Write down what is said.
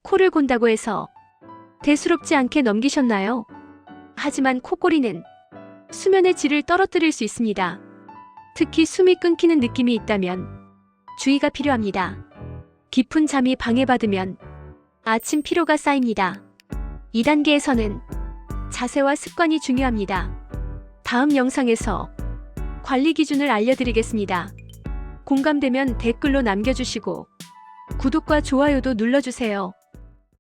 코를 곤다고 해서 대수롭지 않게 넘기셨나요? 하지만 코골이는 수면의 질을 떨어뜨릴 수 있습니다. 특히 숨이 끊기는 느낌이 있다면 주의가 필요합니다. 깊은 잠이 방해받으면 아침 피로가 쌓입니다. 2단계에서는 자세와 습관이 중요합니다. 다음 영상에서 관리 기준을 알려드리겠습니다. 공감되면 댓글로 남겨주시고 구독과 좋아요도 눌러주세요.